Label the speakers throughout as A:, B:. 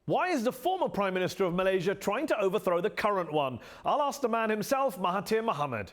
A: Why is the former Prime Minister of Malaysia trying to overthrow the current one? I'll ask the man himself, Mahathir Mohamad.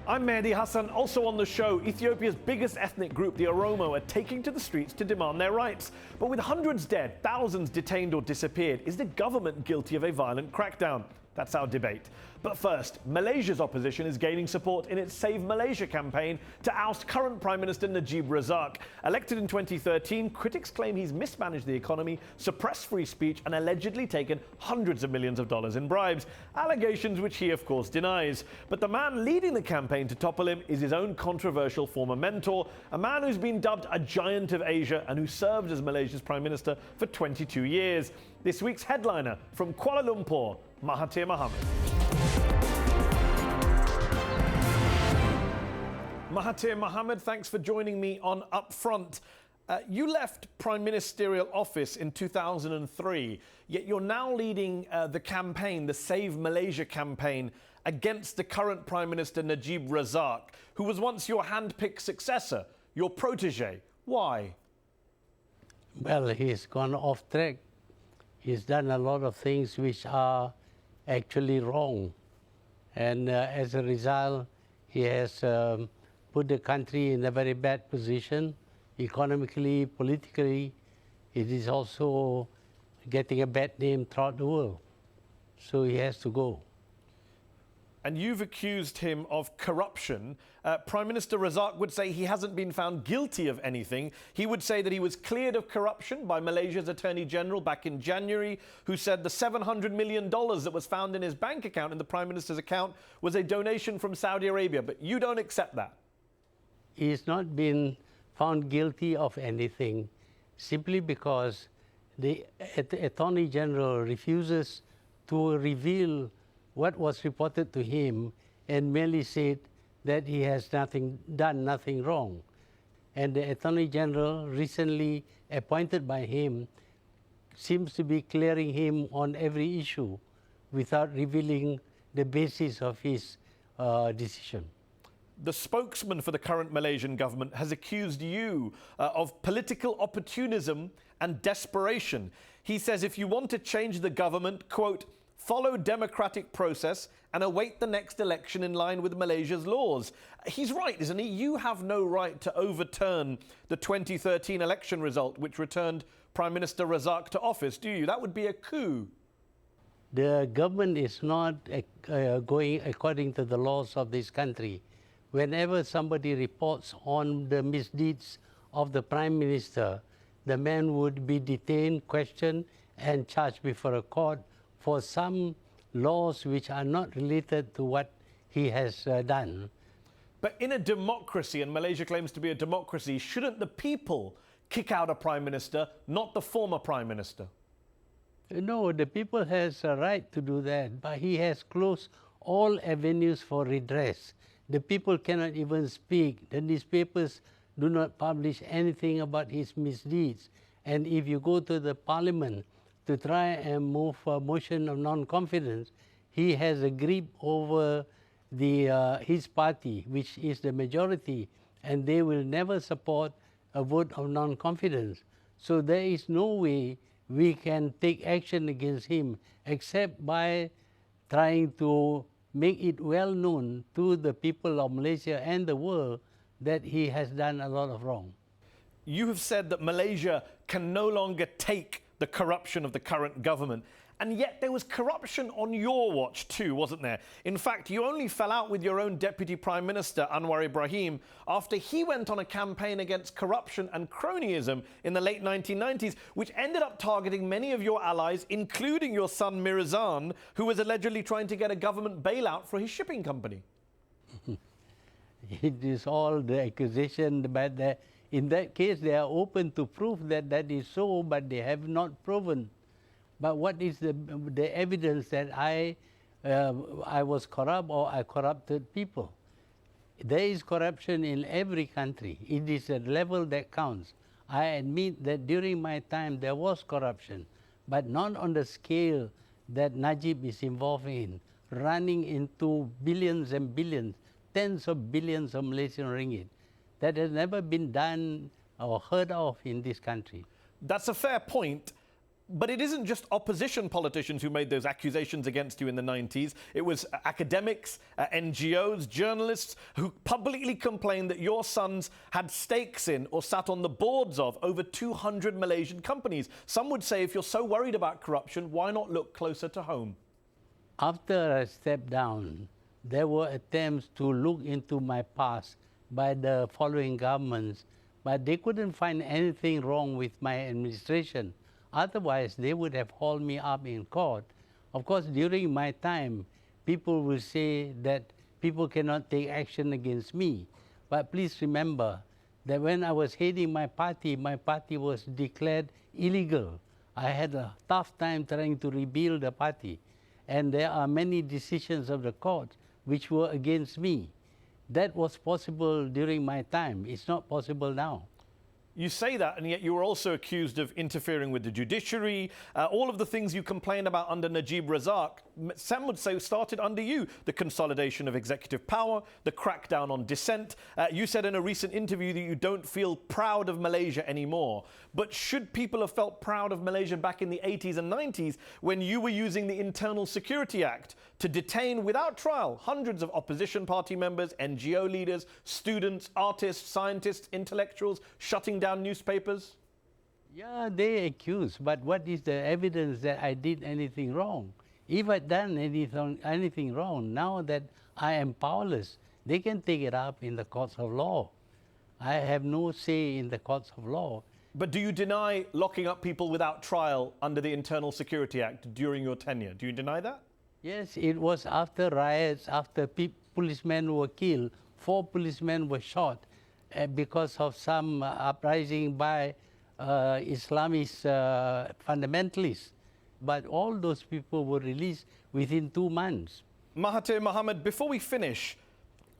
A: I'm Mehdi Hasan. Also on the show, Ethiopia's biggest ethnic group, the Oromo, are taking to the streets to demand their rights. But with hundreds dead, thousands detained or disappeared, is the government guilty of a violent crackdown? That's our debate. But first, Malaysia's opposition is gaining support in its Save Malaysia campaign to oust current Prime Minister Najib Razak. Elected in 2013, critics claim he's mismanaged the economy, suppressed free speech, and allegedly taken hundreds of millions of dollars in bribes. Allegations which he, of course, denies. But the man leading the campaign to topple him is his own controversial former mentor, a man who's been dubbed a giant of Asia and who served as Malaysia's Prime Minister for 22 years. This week's headliner from Kuala Lumpur, Mahathir Mohamad. Mahathir Mohamad, thanks for joining me on UpFront. You left Prime Ministerial office in 2003, yet you're now leading the campaign, the Save Malaysia campaign, against the current Prime Minister Najib Razak, who was once your hand-picked successor, your protege. Why?
B: Well, he's gone off track. He's done a lot of things which are actually wrong. And as a result, he has put the country in a very bad position, economically, politically. It is also getting a bad name throughout the world. So he has to go.
A: And you've accused him of corruption. Prime Minister Razak would say he hasn't been found guilty of anything. He would say that he was cleared of corruption by Malaysia's Attorney General back in January, who said the $700 million that was found in his bank account, in the Prime Minister's account, was a donation from Saudi Arabia. But you don't accept that.
B: He's not been found guilty of anything simply because the Attorney General refuses to reveal what was reported to him and merely said that he has done nothing wrong. And the Attorney General, recently appointed by him, seems to be clearing him on every issue without revealing the basis of his decision.
A: The spokesman for the current Malaysian government has accused you of political opportunism and desperation. He says if you want to change the government, quote, follow democratic process and await the next election in line with Malaysia's laws. He's right, isn't he? You have no right to overturn the 2013 election result, which returned Prime Minister Razak to office, do you? That would be a coup.
B: The government is not going according to the laws of this country. Whenever somebody reports on the misdeeds of the Prime Minister, the man would be detained, questioned, and charged before a court for some laws which are not related to what he has done.
A: But in a democracy, and Malaysia claims to be a democracy, shouldn't the people kick out a Prime Minister, not the former Prime Minister?
B: No, the people has a right to do that, but he has closed all avenues for redress. The people cannot even speak. The newspapers do not publish anything about his misdeeds. And if you go to the parliament to try and move a motion of non-confidence, he has a grip over his party, which is the majority, and they will never support a vote of non-confidence. So there is no way we can take action against him except by trying to make it well known to the people of Malaysia and the world that he has done a lot of wrong.
A: You have said that Malaysia can no longer take the corruption of the current government. And yet there was corruption on your watch too, wasn't there? In fact, you only fell out with your own Deputy Prime Minister, Anwar Ibrahim, after he went on a campaign against corruption and cronyism in the late 1990s, which ended up targeting many of your allies, including your son Mirzan, who was allegedly trying to get a government bailout for his shipping company.
B: It is all the accusation, but in that case, they are open to prove that that is so, but they have not proven. But what is the evidence that I was corrupt or I corrupted people? There is corruption in every country. It is a level that counts. I admit that during my time there was corruption, but not on the scale that Najib is involved in, running into billions and billions, tens of billions of Malaysian ringgit. That has never been done or heard of in this country.
A: That's a fair point. But it isn't just opposition politicians who made those accusations against you in the 90s. It was academics, NGOs, journalists who publicly complained that your sons had stakes in or sat on the boards of over 200 Malaysian companies. Some would say if you're so worried about corruption, why not look closer to home?
B: After I stepped down, there were attempts to look into my past by the following governments, but they couldn't find anything wrong with my administration. Otherwise, they would have hauled me up in court. Of course, during my time, people will say that people cannot take action against me. But please remember that when I was heading my party was declared illegal. I had a tough time trying to rebuild the party. And there are many decisions of the court which were against me. That was possible during my time. It's not possible now.
A: You say that, and yet you were also accused of interfering with the judiciary. All of the things you complain about under Najib Razak, some would say started under you. The consolidation of executive power, the crackdown on dissent. You said in a recent interview that you don't feel proud of Malaysia anymore. But should people have felt proud of Malaysia back in the 80s and 90s when you were using the Internal Security Act to detain without trial hundreds of opposition party members, NGO leaders, students, artists, scientists, intellectuals, shutting down newspapers?
B: Yeah, they accuse, but what is the evidence that I did anything wrong? If I'd done anything wrong, now that I am powerless, they can take it up in the courts of law. I have no say in the courts of law.
A: But do you deny locking up people without trial under the Internal Security Act during your tenure? Do you deny that?
B: Yes, it was after riots, after policemen were killed. 4 policemen were shot because of some uprising by Islamist fundamentalists. But all those people were released within 2 months.
A: Mahathir Mohamad, before we finish,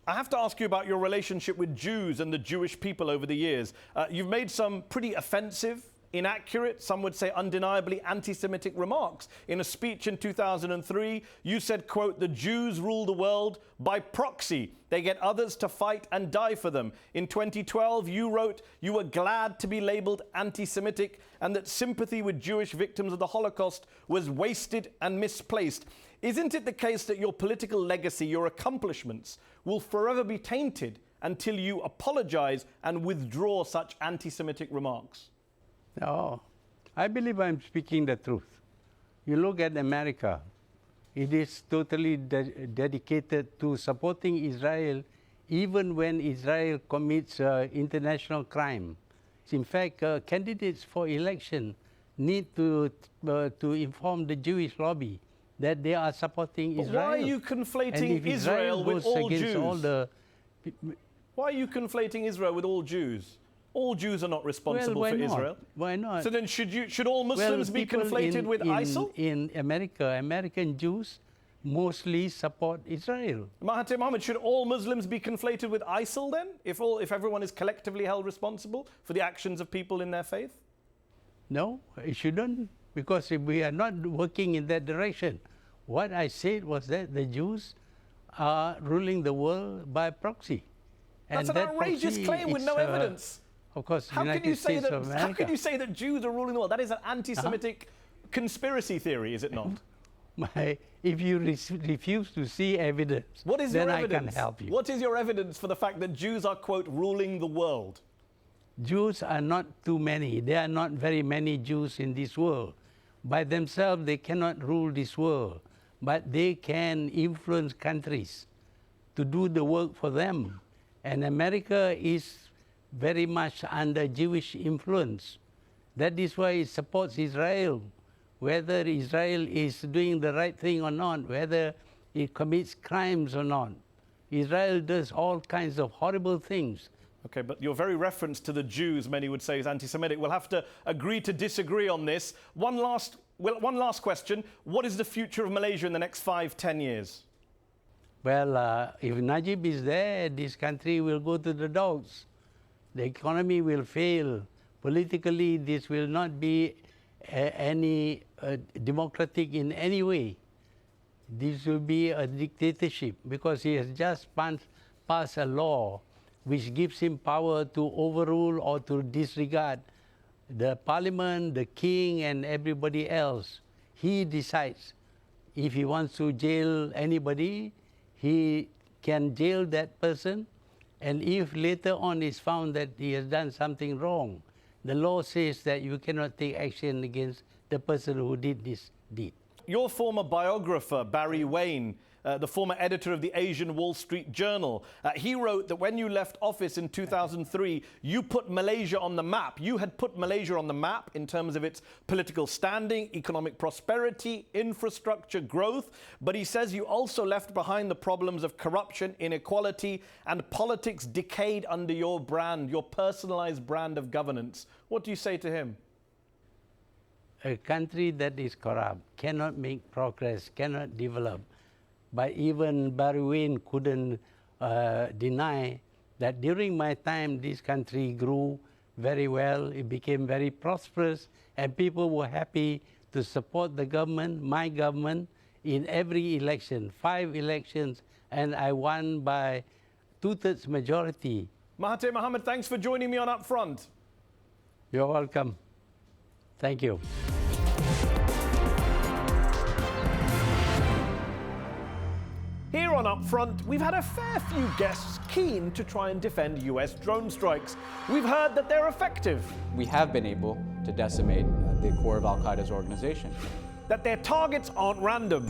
A: I have to ask you about your relationship with Jews and the Jewish people over the years. You've made some pretty offensive, inaccurate, some would say undeniably anti-Semitic remarks. In a speech in 2003, you said, quote, "The Jews rule the world by proxy. They get others to fight and die for them." In 2012, you wrote you were glad to be labeled anti-Semitic and that sympathy with Jewish victims of the Holocaust was wasted and misplaced. Isn't it the case that your political legacy, your accomplishments, will forever be tainted until you apologize and withdraw such anti-Semitic remarks?
B: No, I believe I'm speaking the truth. You look at America, it is totally dedicated to supporting Israel even when Israel commits international crime. In fact, candidates for election need to inform the Jewish lobby that they are supporting Israel.
A: Why are you conflating Israel with all Jews? Why are you conflating Israel with all Jews? All Jews are not responsible for Israel.
B: Why not?
A: So then should all Muslims be conflated with ISIL?
B: In America, American Jews mostly support Israel.
A: Mahathir Mohamad, should all Muslims be conflated with ISIL then? If everyone is collectively held responsible for the actions of people in their faith?
B: No, it shouldn't, because we are not working in that direction. What I said was that the Jews are ruling the world by proxy.
A: That's an outrageous claim with no evidence.
B: Of course,
A: how can you say that Jews are ruling the world? That is an anti-Semitic conspiracy theory, is it not?
B: If you refuse to see evidence,
A: what is
B: then
A: your evidence?
B: I can help you.
A: What is your evidence for the fact that Jews are, quote, ruling the world?
B: Jews are not too many. There are not very many Jews in this world. By themselves, they cannot rule this world, but they can influence countries to do the work for them. And America is very much under Jewish influence. That is why it supports Israel, whether Israel is doing the right thing or not, whether it commits crimes or not. Israel does all kinds of horrible things.
A: Okay, but your very reference to the Jews, many would say, is anti-Semitic. We'll have to agree to disagree on this. One last question. What is the future of Malaysia in the next 5-10 years?
B: Well, if Najib is there, this country will go to the dogs. The economy will fail. Politically, this will not be any democratic in any way. This will be a dictatorship because he has just passed a law which gives him power to overrule or to disregard the parliament, the king, and everybody else. He decides if he wants to jail anybody, he can jail that person. And if later on it's found that he has done something wrong, the law says that you cannot take action against the person who did this deed.
A: Your former biographer, Barry Wayne, the former editor of the Asian Wall Street Journal, he wrote that when you left office in 2003, you put Malaysia on the map. You had put Malaysia on the map in terms of its political standing, economic prosperity, infrastructure growth. But he says you also left behind the problems of corruption, inequality, and politics decayed under your brand, your personalized brand of governance. What do you say to him?
B: A country that is corrupt cannot make progress, cannot develop. But even Barry Wayne couldn't deny that during my time, this country grew very well. It became very prosperous, and people were happy to support the government, my government, in every election, 5 elections, and I won by 2/3 majority.
A: Mahathir Mohamad, thanks for joining me on UpFront.
B: You're welcome. Thank you.
A: Here on UpFront, we've had a fair few guests keen to try and defend US drone strikes. We've heard that they're effective,
C: We have been able to decimate the core of Al-Qaeda's organization.
A: that their targets aren't random,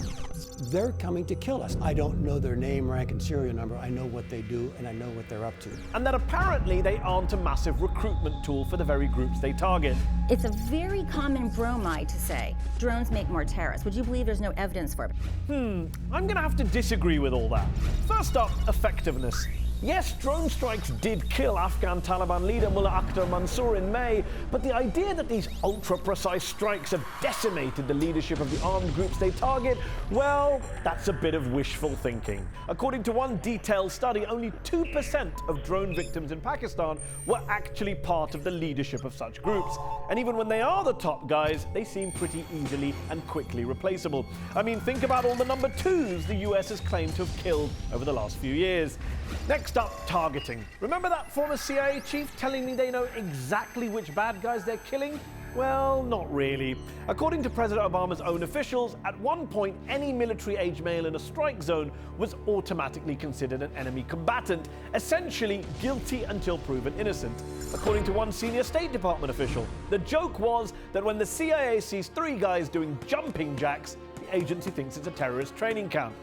D: They're coming to kill us. I don't know their name, rank, and serial number. I know what they do, and I know what they're up to.
A: and that apparently they aren't a massive recruitment tool for the very groups they target.
E: It's a very common bromide to say drones make more terrorists. Would you believe there's no evidence for it?
A: I'm going to have to disagree with all that. First up, effectiveness. Yes, drone strikes did kill Afghan Taliban leader Mullah Akhtar Mansour in May, but the idea that these ultra-precise strikes have decimated the leadership of the armed groups they target, well, that's a bit of wishful thinking. According to one detailed study, only 2% of drone victims in Pakistan were actually part of the leadership of such groups. And even when they are the top guys, they seem pretty easily and quickly replaceable. I mean, think about all the number 2s the US has claimed to have killed over the last few years. Next up, targeting. Remember that former CIA chief telling me they know exactly which bad guys they're killing? Well, not really. According to President Obama's own officials, at one point, any military-age male in a strike zone was automatically considered an enemy combatant, essentially guilty until proven innocent. According to one senior State Department official, the joke was that when the CIA sees 3 guys doing jumping jacks, the agency thinks it's a terrorist training camp.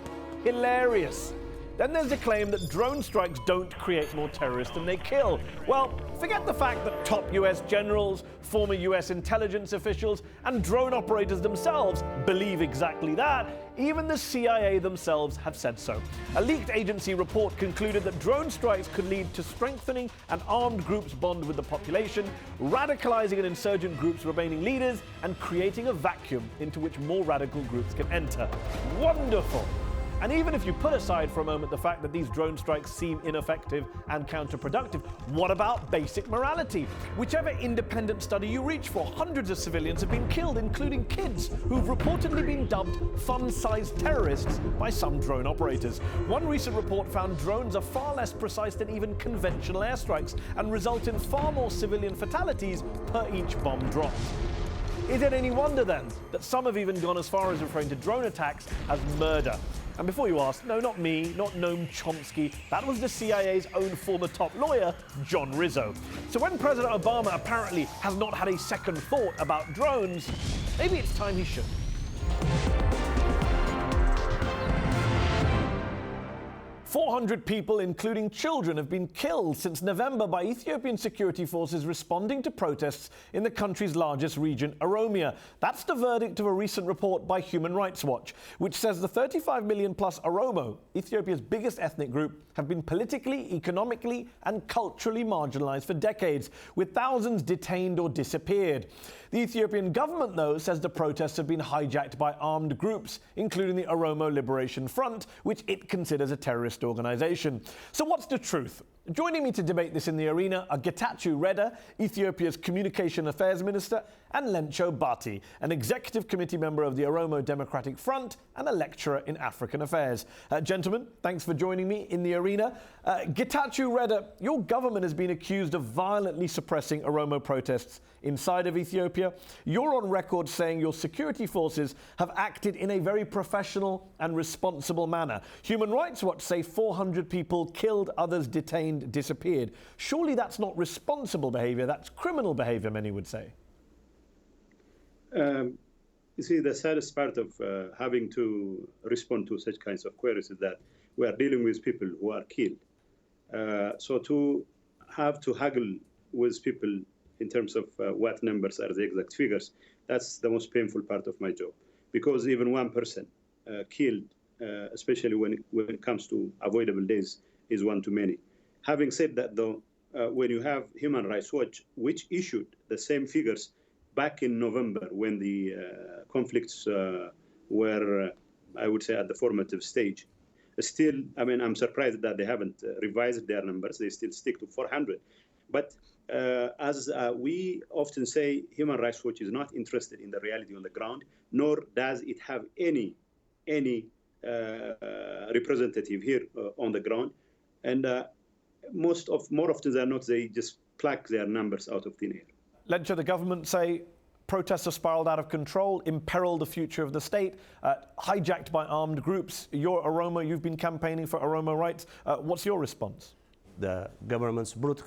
A: Hilarious. Then there's the claim that drone strikes don't create more terrorists than they kill. Well, forget the fact that top US generals, former US intelligence officials, and drone operators themselves believe exactly that. Even the CIA themselves have said so. A leaked agency report concluded that drone strikes could lead to strengthening an armed group's bond with the population, radicalizing an insurgent group's remaining leaders, and creating a vacuum into which more radical groups can enter. Wonderful! And even if you put aside for a moment the fact that these drone strikes seem ineffective and counterproductive, what about basic morality? Whichever independent study you reach for, hundreds of civilians have been killed, including kids who've reportedly been dubbed fun-sized terrorists by some drone operators. One recent report found drones are far less precise than even conventional airstrikes and result in far more civilian fatalities per each bomb dropped. Is it any wonder then that some have even gone as far as referring to drone attacks as murder? And before you ask, no, not me, not Noam Chomsky, that was the CIA's own former top lawyer, John Rizzo. So when President Obama apparently has not had a second thought about drones, maybe it's time he should. 400 people, including children, have been killed since November by Ethiopian security forces responding to protests in the country's largest region, Oromia. That's the verdict of a recent report by Human Rights Watch, which says the 35 million plus Oromo, Ethiopia's biggest ethnic group, have been politically, economically, and culturally marginalized for decades, with thousands detained or disappeared. The Ethiopian government, though, says the protests have been hijacked by armed groups, including the Oromo Liberation Front, which it considers a terrorist organization. So what's the truth? Joining me to debate this in the arena are Getachew Reda, Ethiopia's Communication Affairs Minister, and Lencho Bati, an Executive Committee member of the Oromo Democratic Front and a lecturer in African Affairs. Gentlemen, thanks for joining me in the arena. Getachew Reda, your government has been accused of violently suppressing Oromo protests inside of Ethiopia. You're on record saying your security forces have acted in a very professional and responsible manner. Human Rights Watch say 400 people killed, others detained, disappeared. Surely that's not responsible behavior, that's criminal behavior, many would say.
F: You see, the saddest part of having to respond to such kinds of queries is that we are dealing with people who are killed. So to have to haggle with people in terms of what numbers are the exact figures, that's the most painful part of my job. Because even one person killed, especially when it comes to avoidable deaths, is one too many. Having said that, though, when you have Human Rights Watch, which issued the same figures back in November when the conflicts were, I would say, at the formative stage, still, I mean, I'm surprised that they haven't revised their numbers. They still stick to 400. But as we often say, Human Rights Watch is not interested in the reality on the ground, nor does it have any representative here on the ground. And more often than not, they just pluck their numbers out of thin air.
A: Lencho, the government say protests have spiraled out of control, imperil the future of the state, hijacked by armed groups. You're Oromo, you've been campaigning for Oromo rights. What's your response?
G: The government's brutal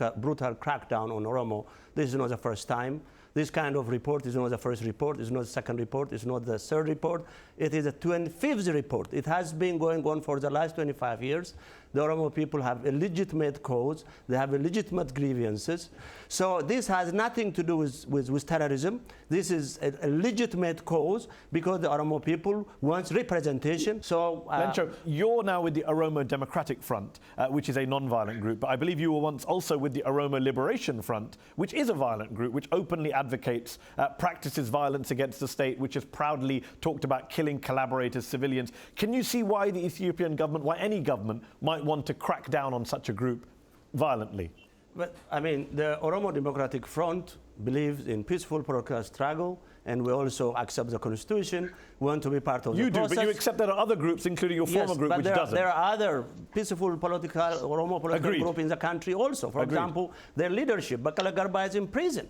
G: crackdown on Oromo, this is not the first time. This kind of report is not the first report, it's not the second report, it's not the third report. It is the 25th report. It has been going on for the last 25 years. The Oromo people have a legitimate cause. They have a legitimate grievances. So this has nothing to do with terrorism. This is a legitimate cause because the Oromo people want representation. So,
A: Lencho, you're now with the Oromo Democratic Front, which is a non-violent group. But I believe you were once also with the Oromo Liberation Front, which is a violent group, which openly advocates, practices violence against the state, which has proudly talked about killing collaborators, civilians. Can you see why the Ethiopian government, why any government, might want to crack down on such a group violently?
G: But, I mean, the Oromo Democratic Front believes in peaceful political struggle, and we also accept the Constitution, we want to be part of the process.
A: You do, but you accept that other groups, including your former group, which doesn't.
G: There are other peaceful political, Oromo political groups in the country also. For example, their leadership, Bakala Garba is in prison.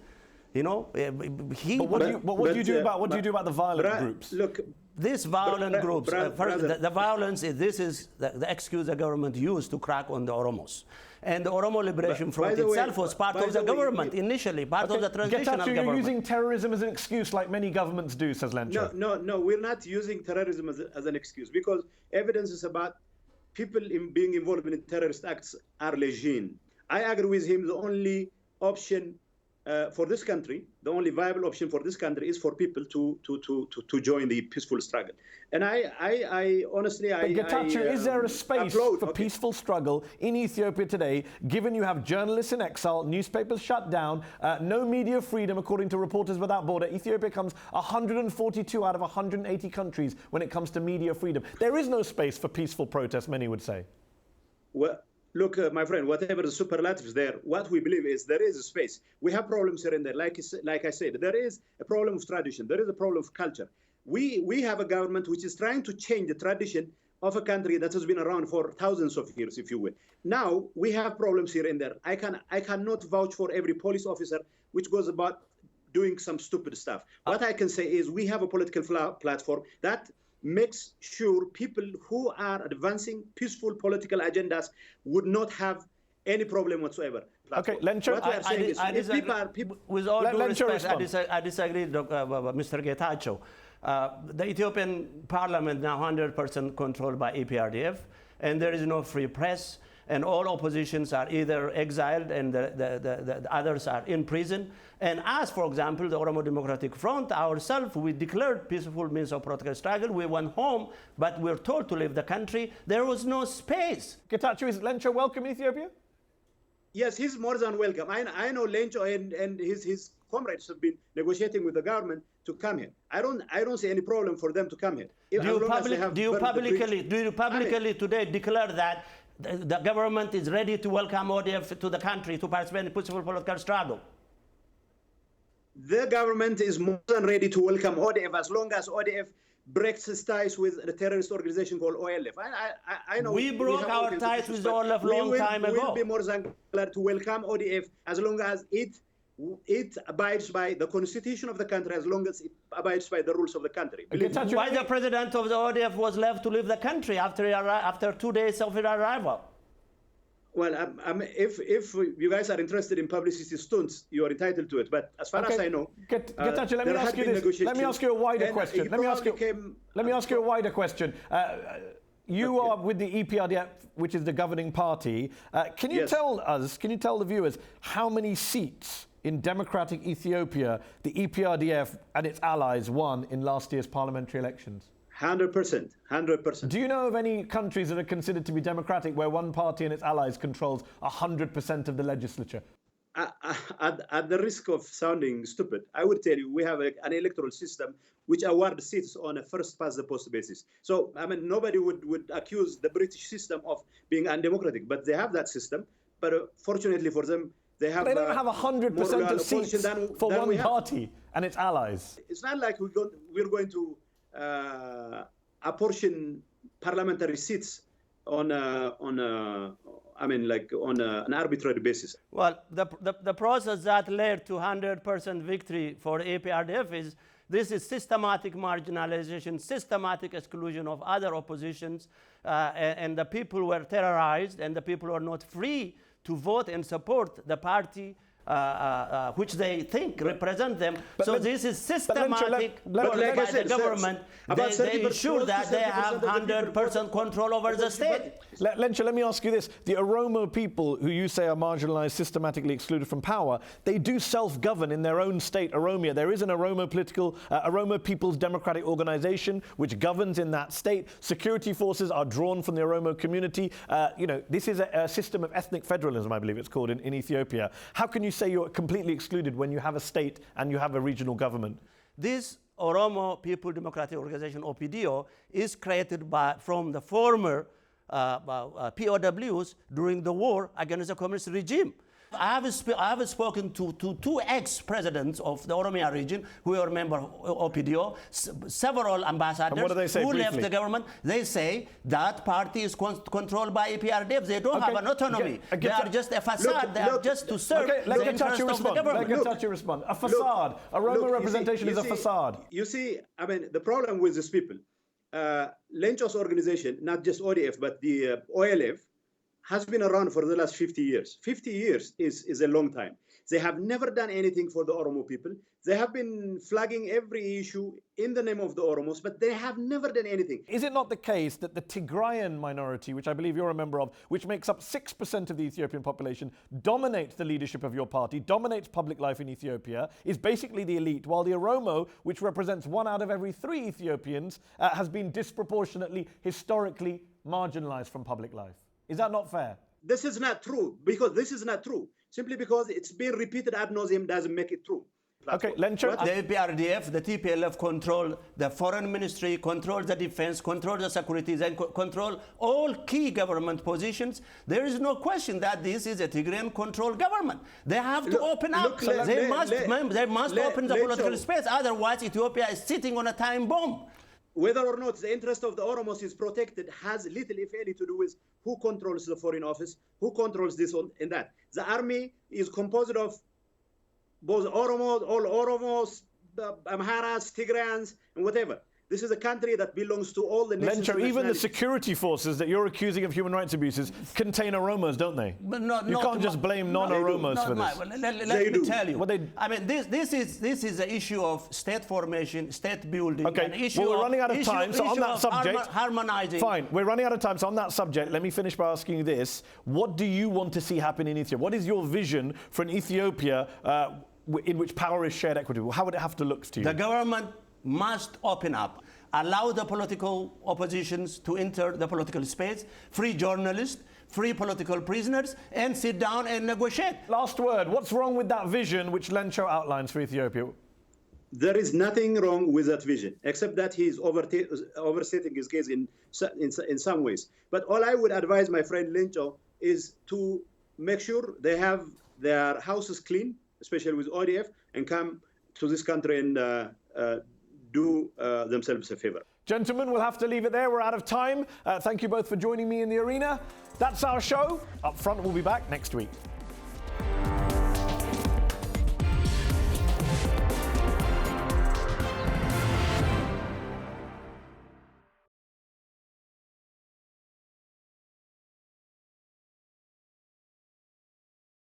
G: You know,
A: what do you do about the violent groups?
F: Look,
G: these violent groups, the violence is, this is the excuse the government used to crack on the Oromos. And the Oromo Liberation Front itself was part of the government initially, part of the transitional government.
A: You're using terrorism as an excuse like many governments do, says Lencho.
F: No, we're not using terrorism as an excuse because evidence is about people being involved in terrorist acts are legion. I agree with him, the only option for this country, the only viable option for this country is for people to join the peaceful struggle. And I honestly,
A: Getachew, is there a space for peaceful struggle in Ethiopia today, given you have journalists in exile, newspapers shut down, no media freedom according to Reporters Without Border? Ethiopia comes 142 out of 180 countries when it comes to media freedom. There is no space for peaceful protest, many would say.
F: Well, look, my friend, whatever the superlatives there, what we believe is there is a space. We have problems here and there. Like I said, there is a problem of tradition. There is a problem of culture. We have a government which is trying to change the tradition of a country that has been around for thousands of years, if you will. Now, we have problems here and there. I cannot vouch for every police officer which goes about doing some stupid stuff. What I can say is we have a political platform that makes sure people who are advancing peaceful political agendas would not have any problem whatsoever.
A: Okay, Lencho,
G: with all due respect, I disagree, Mr. Getachew. The Ethiopian parliament now 100% controlled by EPRDF, and there is no free press, and all oppositions are either exiled and the others are in prison. And as, for example, the Oromo Democratic Front, ourselves, we declared peaceful means of political struggle. We went home, but we were told to leave the country. There was no space.
A: Getachew, is Lencho welcome in Ethiopia?
F: Yes, he's more than welcome. I know Lencho and his comrades have been negotiating with the government to come here. I don't see any problem for them to come here.
G: Do you publicly today declare that The government is ready to welcome ODF to the country to participate in peaceful political struggle.
F: The government is more than ready to welcome ODF as long as ODF breaks its ties with the terrorist organization called OLF. I know
G: we broke our ties with OLF long time ago.
F: We will be more than glad to welcome ODF as long as it abides by the constitution of the country, as long as it abides by the rules of the country.
G: Why the president of the ODF was left to leave the country after 2 days of his arrival?
F: Well, if you guys are interested in publicity stunts, you are entitled to it. But as far as I know,
A: Getachew, let me ask you this. Let me ask you a wider question. Let me ask you a wider question. You are with the EPRDF, which is the governing party. Can you tell us, can you tell the viewers, how many seats in democratic Ethiopia the EPRDF and its allies won in last year's parliamentary elections?
F: 100%. 100%.
A: Do you know of any countries that are considered to be democratic where one party and its allies controls 100% of the legislature?
F: At the risk of sounding stupid, I would tell you we have an electoral system which awards seats on a first-past-the-post basis. So, I mean, nobody would accuse the British system of being undemocratic, but they have that system. But fortunately for them, they have.
A: They don't have 100% of seats for one party and its allies.
F: It's not like we're going to apportion parliamentary seats on an arbitrary basis.
G: Well, the process that led to 100% victory for APRDF is this is systematic marginalization, systematic exclusion of other oppositions, and the people were terrorized, and the people were not free to vote and support the party which they think represent them. So this is systematic work by the government. They ensure that they have 100% control over the state.
A: Lencha, let me ask you this. The Oromo people, who you say are marginalized, systematically excluded from power, they do self-govern in their own state, Oromia. There is an Oromo People's Democratic Organization which governs in that state. Security forces are drawn from the Oromo community. This is a system of ethnic federalism, I believe it's called, in Ethiopia. How can you say you're completely excluded when you have a state and you have a regional government?
G: This Oromo People Democratic Organization, OPDO, is created from the former POWs during the war against the communist regime. I have spoken to two ex-presidents of the Oromia region who are members of OPDO, several ambassadors who left the government. They say that party is controlled by EPRDF. They don't have an autonomy. They are just a facade. They are just to serve the interest of the government.
A: Let Getachew respond. A facade. Oromo representation is a facade.
F: You see, I mean, the problem with these people, Lencho's organization, not just ODF, but the OLF, has been around for the last 50 years. 50 years is a long time. They have never done anything for the Oromo people. They have been flagging every issue in the name of the Oromos, but they have never done anything.
A: Is it not the case that the Tigrayan minority, which I believe you're a member of, which makes up 6% of the Ethiopian population, dominates the leadership of your party, dominates public life in Ethiopia, is basically the elite, while the Oromo, which represents 1 out of every 3 Ethiopians, has been disproportionately, historically marginalized from public life? Is that not fair?
F: This is not true, because this is not true. Simply because it's been repeated ad nauseum doesn't make it true.
A: Okay, Lencho.
G: The APRDF, the TPLF control the foreign ministry, control the defense, control the securities, and control all key government positions. There is no question that this is a Tigrayan controlled government. They have to open up. They must open the political space. Otherwise, Ethiopia is sitting on a time bomb.
F: Whether or not the interest of the Oromos is protected has little, if any, to do with who controls the foreign office, who controls this and that. The army is composed of both Oromos, all Oromos, Amharas, Tigrayans, and whatever. This is a country that belongs to all the nations.
A: Lencho, even the security forces that you're accusing of human rights abuses contain Oromos, don't they?
G: But
A: you can't just blame non-Oromos for this.
G: Let me tell you. I mean, this is the issue of state formation, state building.
A: Okay, well, we're running out of time, so on that subject,
G: harmonizing.
A: Fine, we're running out of time, so on that subject, let me finish by asking you this. What do you want to see happen in Ethiopia? What is your vision for an Ethiopia in which power is shared equitably? How would it have to look to you?
G: The government must open up, allow the political oppositions to enter the political space, free journalists, free political prisoners, and sit down and negotiate.
A: Last word, what's wrong with that vision which Lencho outlines for Ethiopia?
F: there is nothing wrong with that vision, except that he's overstating his case in some ways. But all I would advise my friend Lincho is to make sure they have their houses clean, especially with ODF, and come to this country and do themselves a favor.
A: Gentlemen, we'll have to leave it there. We're out of time. Thank you both for joining me in the arena. That's our show. Up Front will be back next week.